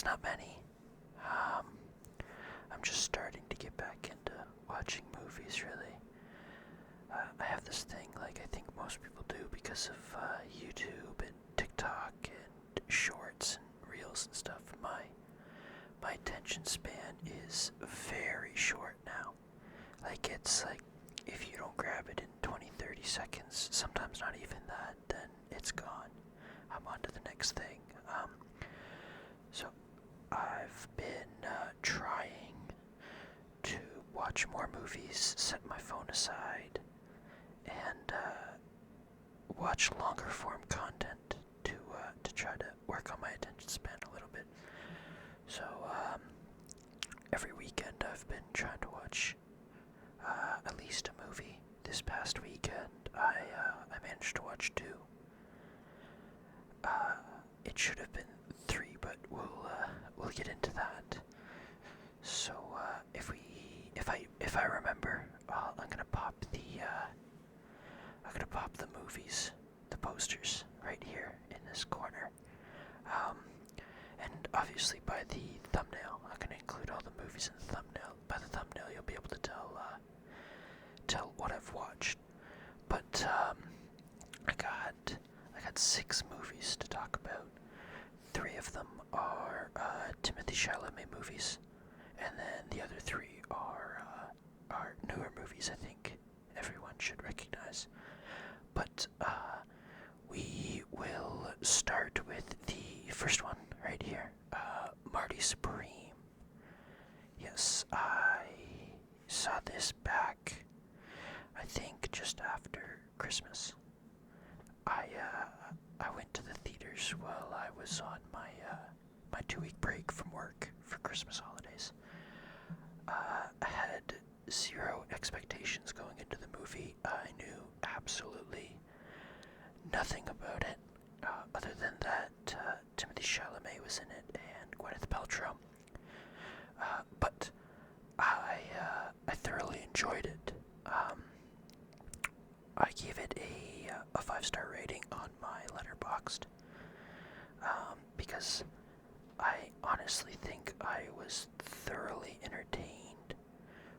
It's not many. Um, I'm just starting to get back into watching movies, really. I have this thing, like I think most people do, because of YouTube and TikTok and shorts and reels and stuff. My attention span is very short now. Like, it's like, if you don't grab it in 20, 30 seconds, sometimes not even that, then it's gone. I'm on to the next thing. So I've been trying to watch more movies, set my phone aside, and watch longer form content to try to work on my attention span a little bit. So every weekend I've been trying to watch at least a movie. This past weekend I managed to watch two. It should have been three, but we'll get into that. So if I remember, I'm gonna pop the movies, the posters right here in this corner. And obviously by the thumbnail, I'm gonna include all the movies in the thumbnail. By the thumbnail, you'll be able to tell what I've watched. But I got 6 movies to talk about. 3 of them are Timothée Chalamet movies, and then the other 3 are newer movies I think everyone should recognize. But we will start with the first one right here, Marty Supreme. Yes, I saw this back, I think, just after Christmas. I went to the theaters while I was on my 2-week break from work for Christmas holidays. I had 0 expectations going into the movie. I knew absolutely nothing about it, other than that Timothée Chalamet was in it and Gwyneth Paltrow. But I thoroughly enjoyed it. I gave it a 5-star rating on my Letterboxd, because I honestly think I was thoroughly entertained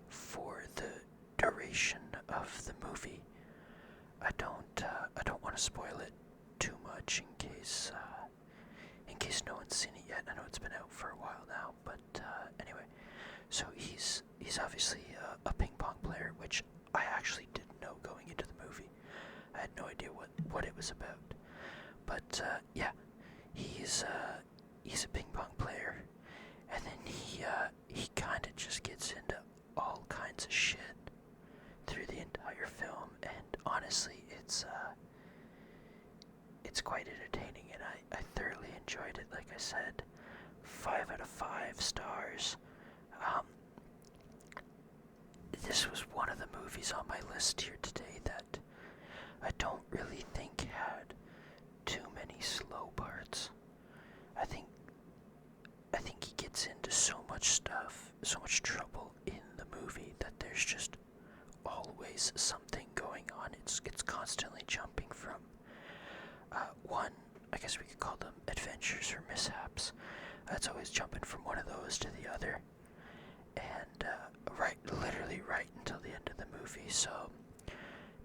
for the duration of the movie. I don't want to spoil it too much in case no one's seen it yet. I know it's been out for a while now, but anyway. So he's obviously a ping pong player, which I actually didn't know going into the movie. I had no idea what it was about. But yeah, he's a ping pong player, and then he kind of just gets into all kinds of shit through the entire film, and honestly, it's quite entertaining, and I thoroughly enjoyed it. Like I said, 5 out of 5 stars. This was one of the movies on my list here today that I don't really think had too many slow parts. I think he gets into so much stuff, so much trouble in the movie, that there's just always something going on. It's constantly jumping from one, I guess we could call them adventures or mishaps. It's always jumping from one of those to the other, and literally right until the end of the movie. So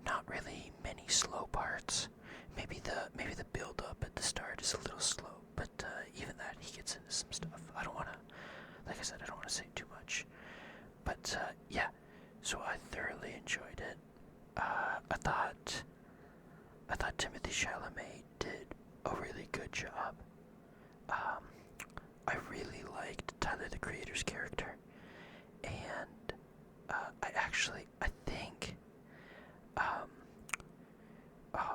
not really many slow parts. Maybe the build up at the start is a little slow, but even that, he gets into some stuff. I don't want to say too much, but yeah. So I thoroughly enjoyed it. I thought Timothée Chalamet did a really good job. I really liked Tyler the Creator's character, and I think,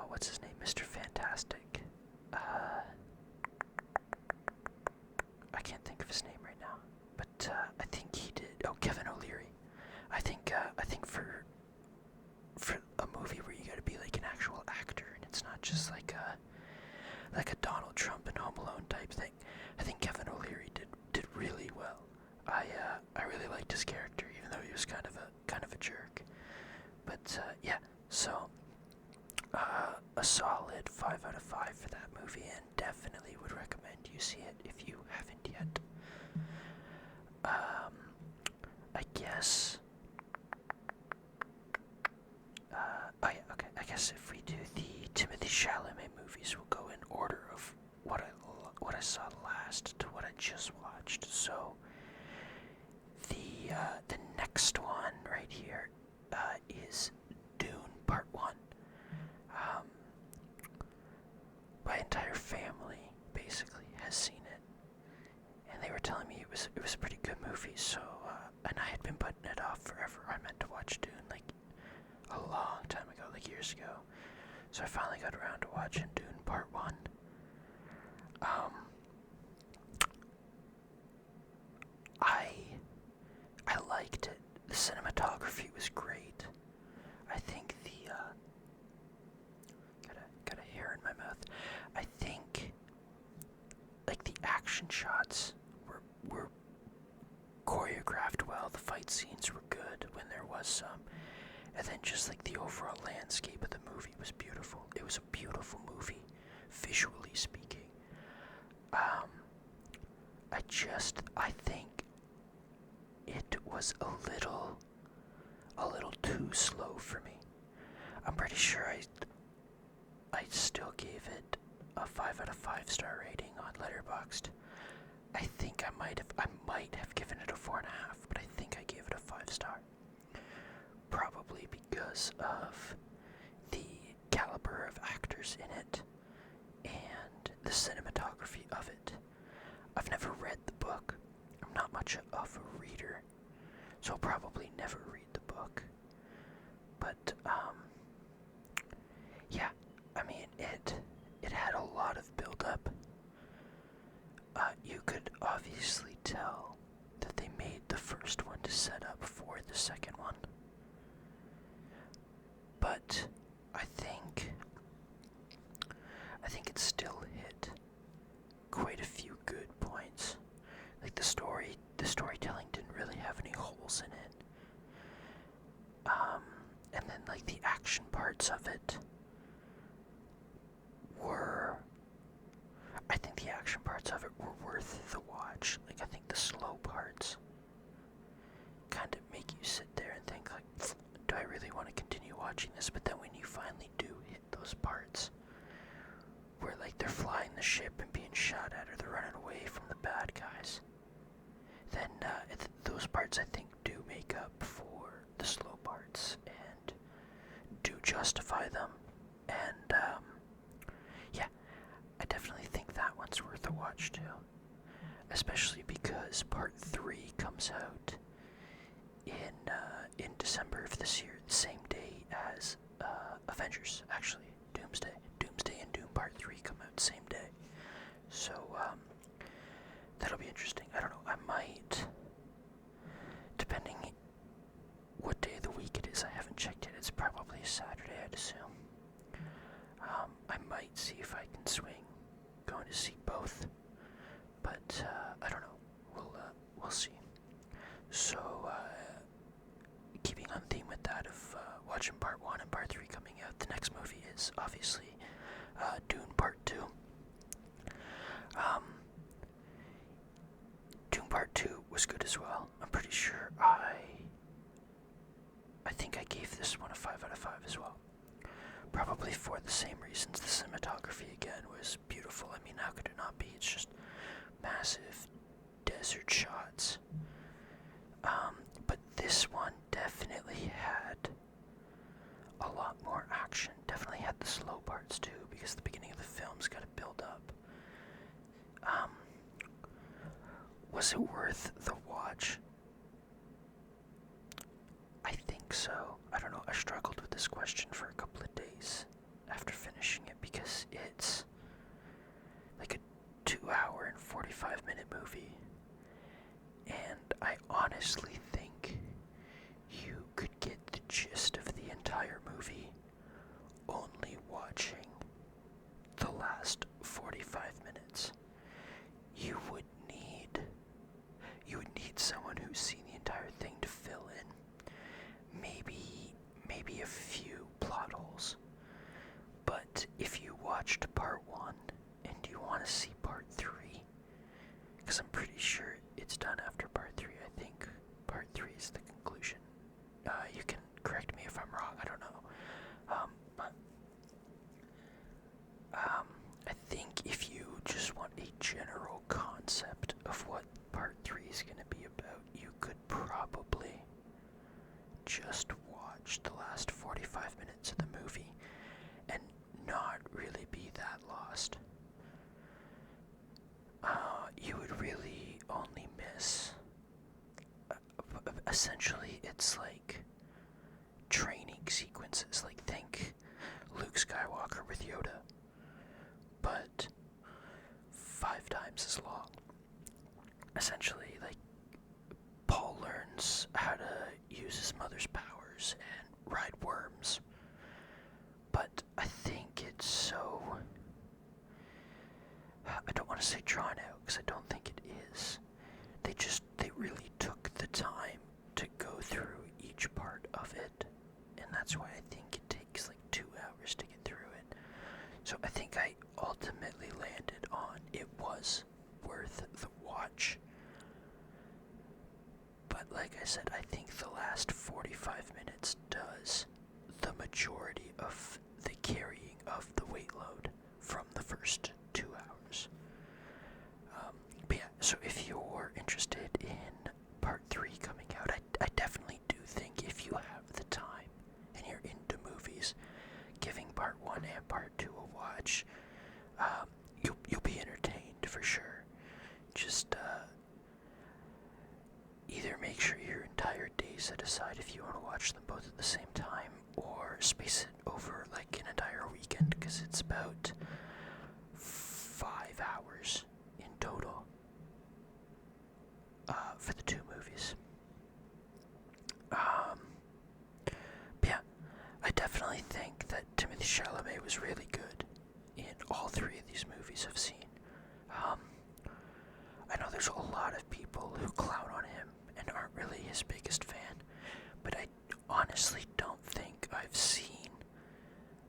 what's his name, Mr. Fantastic. I can't think of his name right now, but I think he did. Oh, Kevin O'Leary. I think for a movie where you got to be like an actual actor, and it's not just like a Donald Trump and Home guess if we do the Timothy Chalamet movies, we'll go in order of what I saw last to what I just watched. So the next one right here is Dune Part 1. My entire family basically has seen it, and they were telling me it was a pretty good movie. So and I had been putting it off forever. I meant to watch Dune like a long time ago, like years ago. So I finally got around to watching Dune Part 1. I liked it. The cinematography was great. I think the got a hair in my mouth. I think like the action shots were choreographed well. The fight scenes were good when there was some. And then just like the overall landscape of the movie was beautiful. It was a beautiful movie, visually speaking. I think it was a little too slow for me. I'm pretty sure I still gave it a 5 out of 5 star rating on Letterboxd. I think I might have given it a 4.5, but I think I gave it a 5 star. Probably because of the caliber of actors in it and the cinematography of it. I've never read the book. I'm not much of a reader, so I'll probably never read the book. But yeah, I mean it had a lot of build-up. You could obviously tell that they made the first one to set up for the second one. But I think it still hit quite a few good points. Like the storytelling didn't really have any holes in it. And then like the action parts of it I think the action parts of it were worth the watch. Like I think the slow parts kind of make you sit there and think like, do I really want to continue watching this? But then when you finally do hit those parts where like they're flying the ship and being shot at, or they're running away from the bad guys, then those parts I think do make up for the slow parts and do justify them. And yeah, I definitely think that one's worth a watch too, especially because Part 3 comes out in December of this year, the same day as Avengers. Actually, Doomsday and Doom Part 3 come out same day, so that'll be interesting. I don't know, I might, depending what day of the week it is, I haven't checked it. It's probably a Saturday, I'd assume. I might see if I can swing going to see both, but I don't know. We'll see. So keeping on theme with that of watching Part 1 and Part 3 coming out, the next movie is obviously Dune Part 2. Dune Part 2 was good as well. I'm pretty sure I think I gave this one a 5 out of 5 as well. Probably for the same reasons. The cinematography again was beautiful. I mean, how could it not be? It's just massive desert shots. But this one definitely had a lot more action. Definitely had the slow parts too, because the beginning of the film's got to build up. Was it worth the watch? I think so. I don't know. I struggled with this question for a couple of days after finishing it, because it's like a 2-hour and 45-minute movie. And I honestly think you could get the gist of the entire movie only watching the last 45 minutes. You would need someone who's seen the entire thing to fill in maybe a few plot holes. But if you watched Part 1 and you want to see Part 3, because I'm pretty sure it's done after Part 3. I think Part 3 is the conclusion. You can correct me if I'm wrong, I don't know. essentially it's like training sequences. Like, think Luke Skywalker with Yoda, but 5 times as long. Essentially, like, Paul learns how to use his mother's powers and ride worms, but I think it's so... I don't want to say drawn out, because I don't think it is. They really took the time to go through each part of it, and that's why I think it takes like 2 hours to get through it. So I think I ultimately landed on it was worth the watch. But like I said, I think the last 45 minutes does the majority of the carrying of the weight load from the first 2 hours. But yeah, so if you're interested in part 3 coming out, I definitely do think if you have the time and you're into movies, giving part 1 and part 2 a watch, you'll be entertained for sure. Just either make sure your entire day set aside if you want to watch them both at the same time, or space it over like an entire weekend, because it's about 5 hours in total for the 2 movies. Yeah, I definitely think that Timothée Chalamet was really good in all 3 of these movies I've seen. I know there's a lot of people who clown on him and aren't really his biggest fan, but I honestly don't think I've seen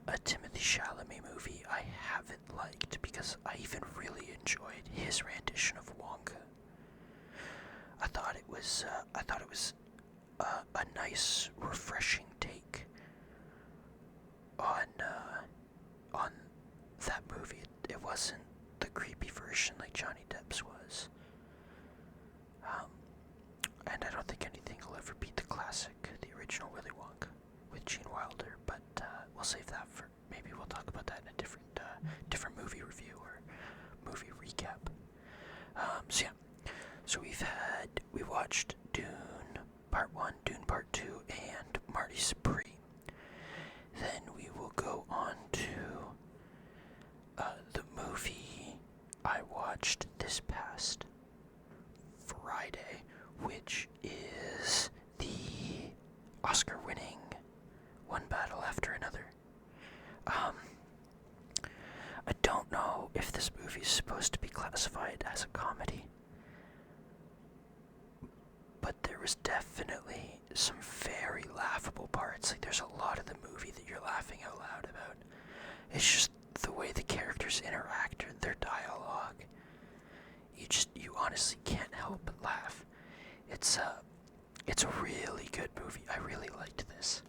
a Timothée Chalamet movie I haven't liked, because I even really enjoyed his rendition of Wonka. I thought it was a nice, refreshing take on that movie. It wasn't the creepy version like Johnny Depp's was. And I don't think anything will ever beat the classic, the original Willy Wonka with Gene Wilder, but we'll save that for, maybe we'll talk about that in a different movie review or movie recap. So yeah, so we watched Dune Part 1, Dune Part 2, and Marty Supreme. Then we will go on to the movie I watched this past Friday, which is the Oscar-winning One Battle After Another. I don't know if this movie is supposed to be classified as a comedy, but there was definitely some very laughable parts. Like, there's a lot of the movie that you're laughing out loud about. It's just the way the characters interact and their dialogue. You honestly can't help but laugh. It's a really good movie. I really liked this.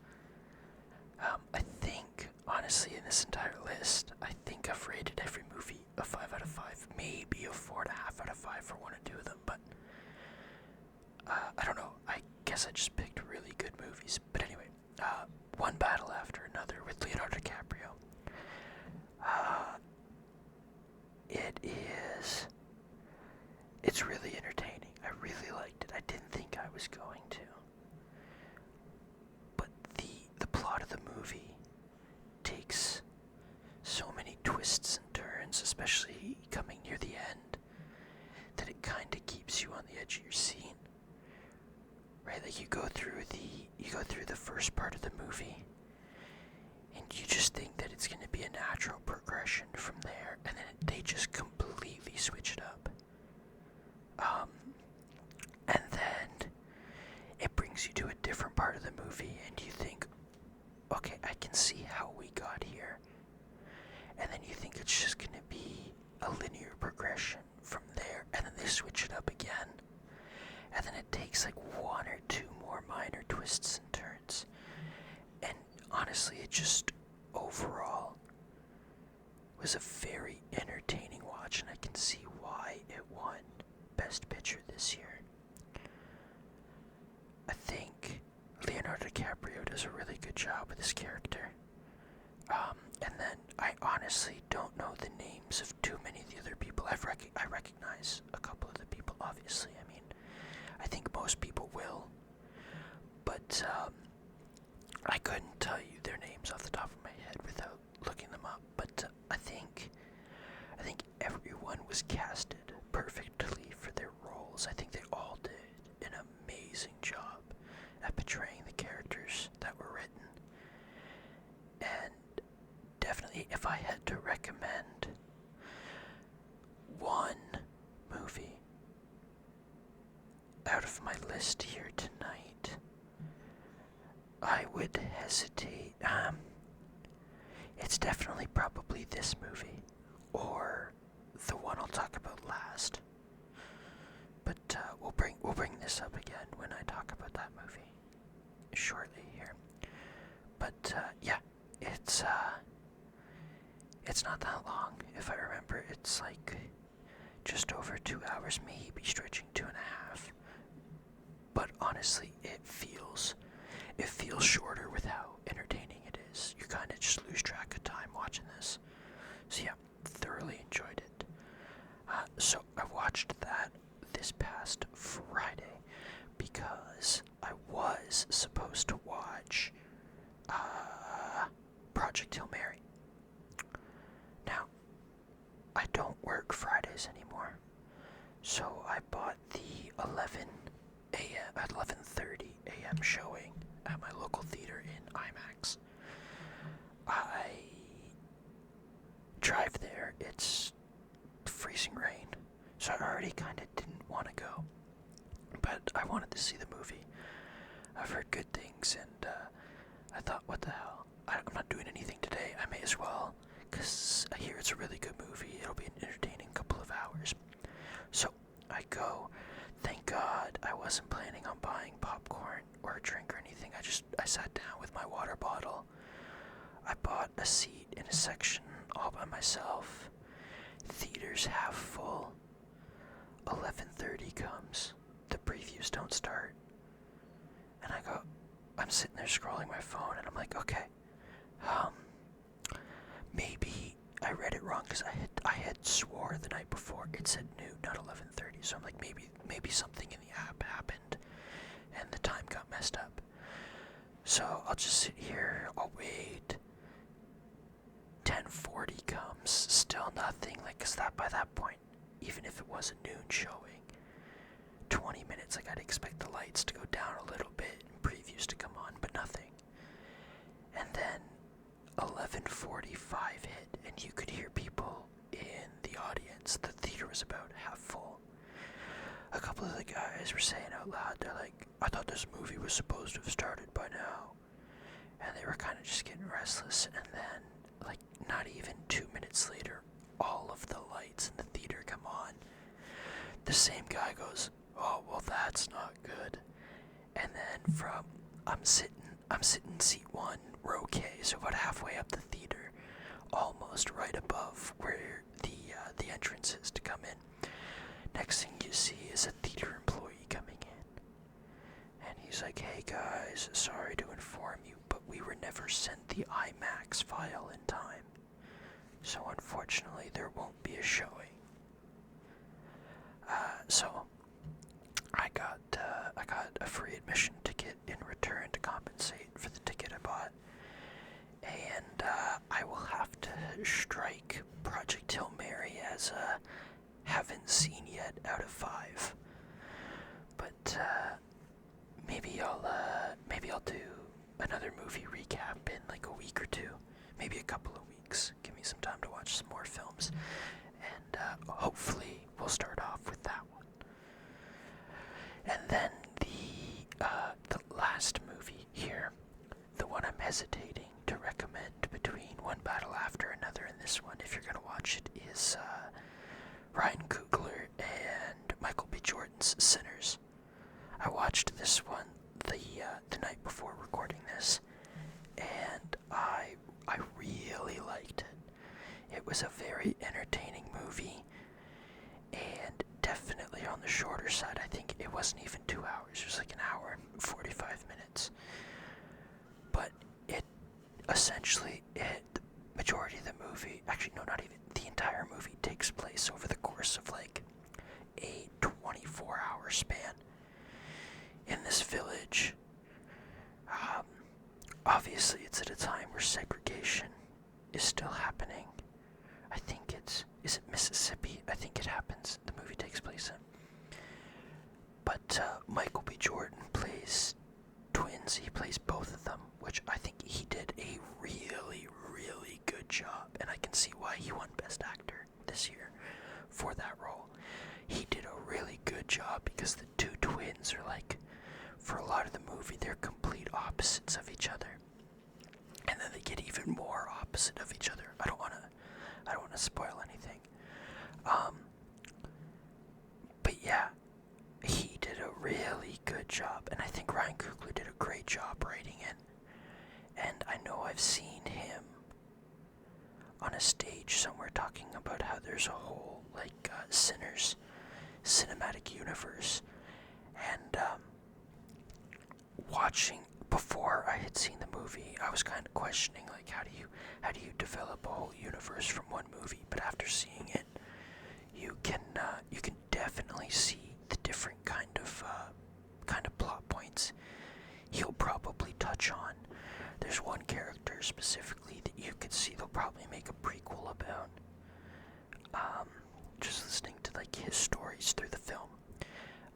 I think, honestly, in this entire list, I think I've rated every movie a 5 out of 5, maybe a 4.5 out of 5 for 1 or 2 of them, but I don't know. I guess I just picked really good movies. But anyway, One Battle After Another with Leonardo DiCaprio. It's really entertaining. I really liked it. I didn't think I was going to. But the plot of the movie takes so many twists and turns, especially coming near the end, that it kind of keeps you on the edge of your seat. Right? Like, you go through the first part of the movie, and you just think that it's going to be a natural progression from there, and then they just completely switch it up. And then it brings you to a different part of the movie, and you think, okay, I can see how we got here. And then you think it's just going to be a linear progression from there, and then they switch it up again. And then it takes like 1 or 2 more minor twists and turns. And honestly, it just overall was a very entertaining watch, and I can see why it won Best Picture this year. I think Leonardo DiCaprio does a really good job with his character. And then I honestly don't know the names of too many of the other people. I recognize a couple of the people, obviously. I mean, I think most people will. but I couldn't tell you their names off the top of my head without looking them up. But I think everyone was casted perfectly for their roles. I think they all did an amazing job at portraying the characters that were written. And definitely, if I had to recommend one movie out of my list here tonight, I would hesitate. It's definitely probably this movie, or the one I'll talk about last. But we'll bring this up again when I talk about that movie shortly here. But yeah, it's not that long. If I remember, it's like just over 2 hours, maybe stretching 2.5. But honestly, it feels shorter with how entertaining it is. You kind of just lose track of time watching this. So yeah, thoroughly enjoyed it. So I watched that this past Friday because I was supposed to watch Project Hail Mary. Now, I don't work Fridays anymore, so I bought the 11:30 a.m. showing at my local theater in IMAX. I drive there, it's freezing rain, so I already kind of didn't want to go, but I wanted to see the movie. I've heard good things, and I thought, what the hell, I'm not doing anything today, I may as well, because I hear it's a really good movie. It'll be an entertaining couple of hours. So I go. Thank God I wasn't planning on buying popcorn or a drink or anything. I sat down with my water bottle. I bought a seat in a section all by myself. Theater's half full. 11:30 comes. The previews don't start. And I'm sitting there scrolling my phone, and I'm like, okay, maybe I read it wrong, because I had swore the night before it said noon, not 11:30. So I'm like, maybe something in the app happened, and the time got messed up. So I'll just sit here, I'll wait. 10:40 comes, still nothing. Like, 'cause by that point, even if it was a noon showing, 20 minutes, like, I'd expect the lights to go down a little bit and previews to come on, but nothing. And then 11:45 hit, and you could hear people in the audience. The theater was about half full. A couple of the guys were saying out loud, they're like, I thought this movie was supposed to have started by now. And they were kind of just getting restless, and then, like, not even 2 minutes later, all of the lights in the theater come on. The same guy goes, oh, well, that's not good. And then I'm sitting seat 1, row K, so about halfway up the theater, almost right above where the entrance is to come in. Next thing you see is a theater employee coming in. And he's like, hey guys, sorry to inform you, but we were never sent the IMAX file in time. So unfortunately, there won't be a showing. So I got a free admission ticket in return to compensate for the ticket I bought. And I will have to strike Project Hail Mary as a haven't seen yet out of 5. But maybe I'll do another movie recap in like a week or two, maybe a couple of weeks. Give me some time to watch some more films, and hopefully we'll start off with that one. And then the last movie here, the one I'm hesitating to recommend between One Battle After Another and this one, if you're gonna watch it, is Ryan Coogler and Michael B. Jordan's Sinners. I watched this one the night before recording this, and I really liked it. It was a very entertaining movie, and definitely on the shorter side. I think it wasn't even 2 hours. It was like an hour and 45 minutes. But the majority of the movie, actually no, not even, the entire movie takes place over the course of like a 24-hour span in this village for that role. He did a really good job because the two twins are like, for a lot of the movie, they're complete opposites of each other. And then they get even more opposite of each other. I don't wanna spoil anything. But yeah, he did a really good job, and I think Ryan Coogler did a great job writing it. And I know I've seen him on a stage somewhere talking about how there's a whole, like, Sinners cinematic universe. And, watching, before I had seen the movie, I was kind of questioning, like, how do you develop a whole universe from one movie? But after seeing it, you can definitely see the different kind of plot points he'll probably touch on. There's one character specifically that you could see they'll probably make a prequel about. Just listening to like his stories through the film.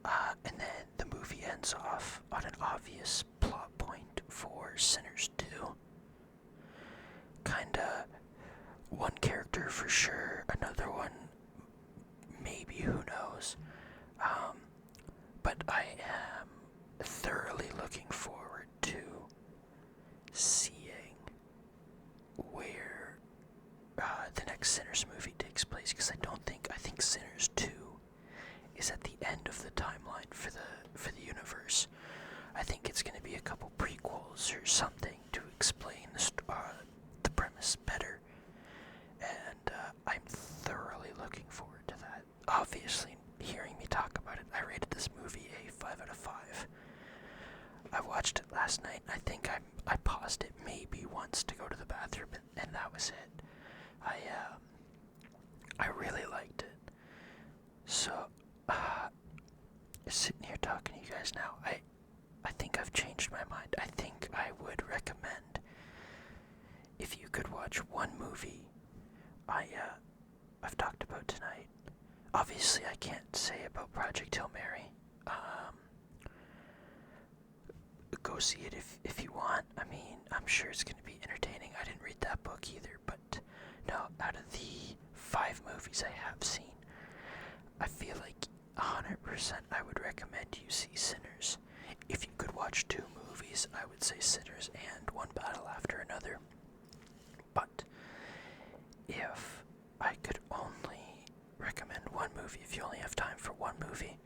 And then the movie ends off on an obvious plot point for Sinners 2. Kinda one character for sure, another one maybe, who knows. But I am thoroughly looking forward to seeing where the next Sinners movie takes place, because I think Sinners 2 is at the end of the timeline for the universe. I think it's going to be a couple prequels or something to explain the premise better, and I'm thoroughly looking forward to that. Obviously, hearing me talk about it, I rated this movie a 5 out of 5. I watched it last night. I think I paused it maybe once to go to the bathroom, and that was it. I really liked it. So, sitting here talking to you guys now, I think I've changed my mind. I think I would recommend, if you could watch one movie I've talked about tonight. Obviously, I can't say about Project Hail Mary. Go see it if you want. I mean, I'm sure it's going to be entertaining. I didn't read that book either, but no, out of the 5 movies I have seen, I feel like 100% I would recommend you see Sinners. If you could watch 2 movies, I would say Sinners and One Battle After Another. But if I could only recommend one movie, if you only have time for one movie,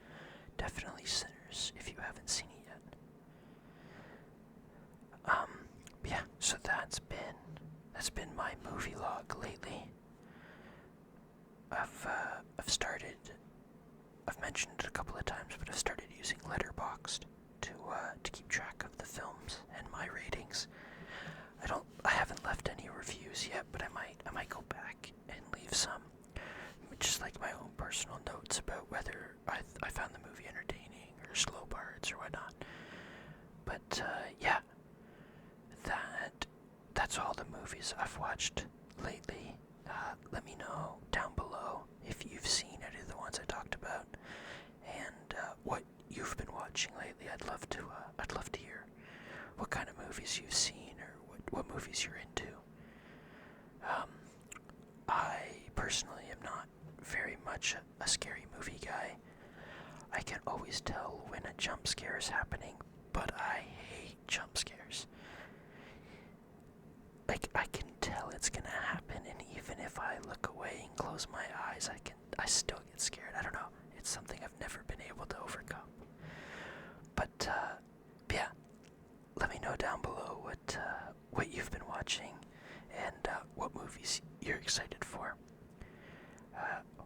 definitely Sinners if you haven't seen it yet. Yeah, so that's been my movie log lately. I've mentioned it a couple of times, but I've started using Letterboxd to keep track of the films and my ratings. I haven't left any reviews yet, but I might go back and leave some, just like my own personal notes about whether I found the movie entertaining or slow parts or whatnot. But yeah, that's all the movies I've watched lately. Let me know down below if you've seen any of the ones I talked about, and what you've been watching lately. I'd love to hear what kind of movies you've seen or what movies you're into. I personally am not very much a scary movie guy. I can always tell when a jump scare is happening, but I hate jump scares. Like, I can tell it's gonna happen, and even if I look away and close my eyes, I still get scared. I don't know. It's something I've never been able to overcome. But yeah, let me know down below what you've been watching and what movies you're excited for.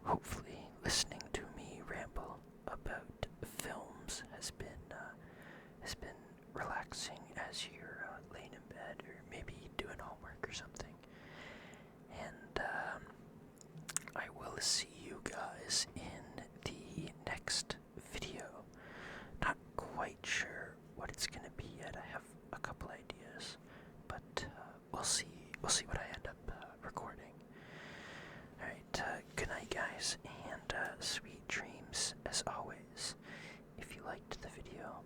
Hopefully, listening to me ramble about films has been relaxing as you're laying in bed or maybe doing homework or something. And I will see you guys in the next video. Not quite sure what it's gonna be yet. I have a couple ideas, but we'll see what I end up recording. Alright, good night guys, and sweet dreams as always. If you liked the video,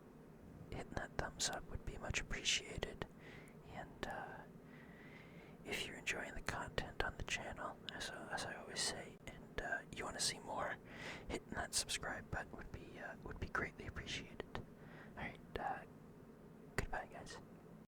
hitting that thumbs up would be much appreciated. And if you're enjoying the content on the channel, as I always say, and you want to see more, that subscribe button would be greatly appreciated.